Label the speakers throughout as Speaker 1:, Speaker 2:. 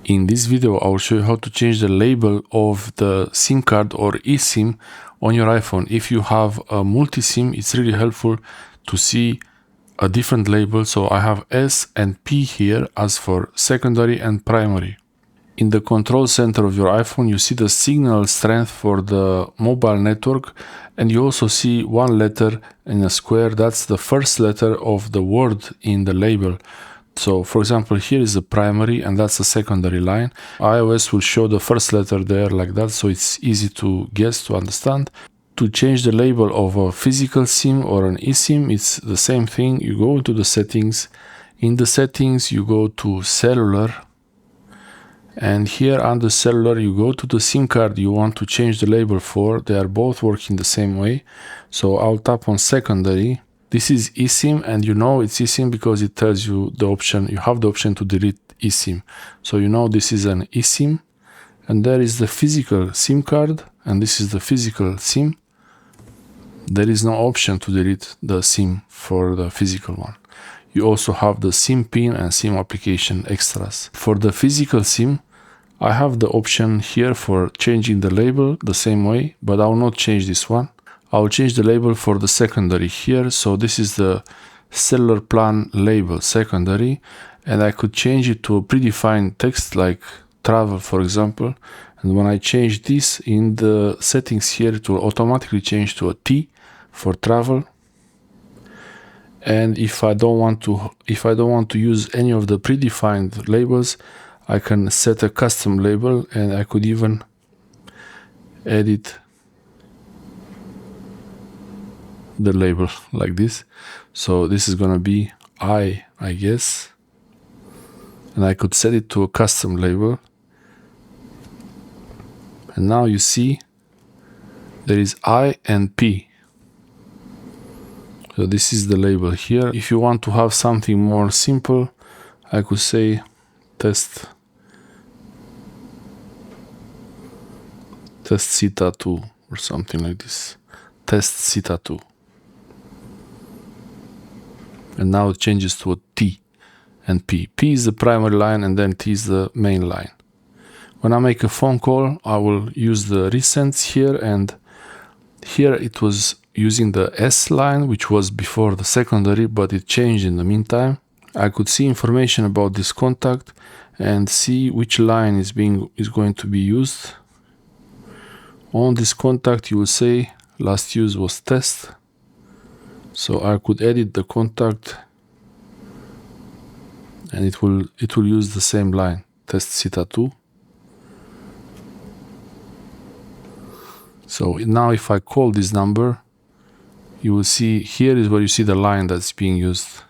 Speaker 1: In this video, I will show you how to change the label of the SIM card or eSIM on your iPhone. If you have a multi-SIM, it's really helpful to see a different label. So I have S and P here as for secondary and primary. In the control center of your iPhone, you see the signal strength for the mobile network, and you also see one letter in a square. That's the first letter of the word in the label. So for example, here is the primary and that's the secondary line. iOS will show the first letter there like that, so it's easy to guess, to understand. To change the label of a physical SIM or an eSIM, it's the same thing. You go into the settings. In the settings, you go to cellular. And here under cellular, you go to the SIM card you want to change the label for. They are both working the same way. So I'll tap on secondary. This is eSIM, and you know it's eSIM because it tells you the option. You have the option to delete eSIM. So you know this is an eSIM. And there is the physical SIM card, and this is the physical SIM. There is no option to delete the SIM for the physical one. You also have the SIM pin and SIM application extras. For the physical SIM, I have the option here for changing the label the same way, but I will not change this one. I'll change the label for the secondary here. So this is the cellular plan label secondary, and I could change it to a predefined text like travel, for example. And when I change this in the settings here, it will automatically change to a T for travel. And if I don't want to use any of the predefined labels, I can set a custom label, and I could even edit the label like this. So this is gonna be I guess, and I could set it to a custom label. And now you see there is I and P. So this is the label here. If you want to have something more simple, I could say test CETA 2 or something like this. Test CETA 2. And now it changes to a T and P. P is the primary line, and then T is the main line. When I make a phone call, I will use the recents here, and here it was using the S line, which was before the secondary, but it changed in the meantime. I could see information about this contact and see which line is going to be used. On this contact, you will say last use was test. So I could edit the contact, and it will use the same line, test CETA 2. So now if I call this number, you will see here is where you see the line that's being used.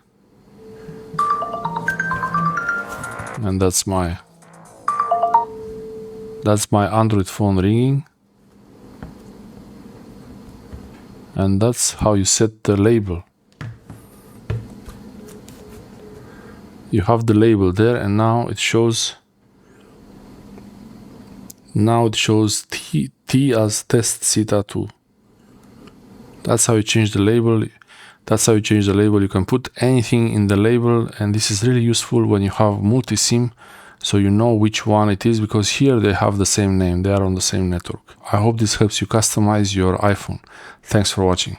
Speaker 1: And that's my Android phone ringing. And that's how you set the label. You have the label there, and now it shows T as test CETA 2. That's how you change the label. You can put anything in the label, and this is really useful when you have multi-SIM, so you know which one it is, because here they have the same name. They are on the same network. I hope this helps you customize your iPhone. Thanks for watching.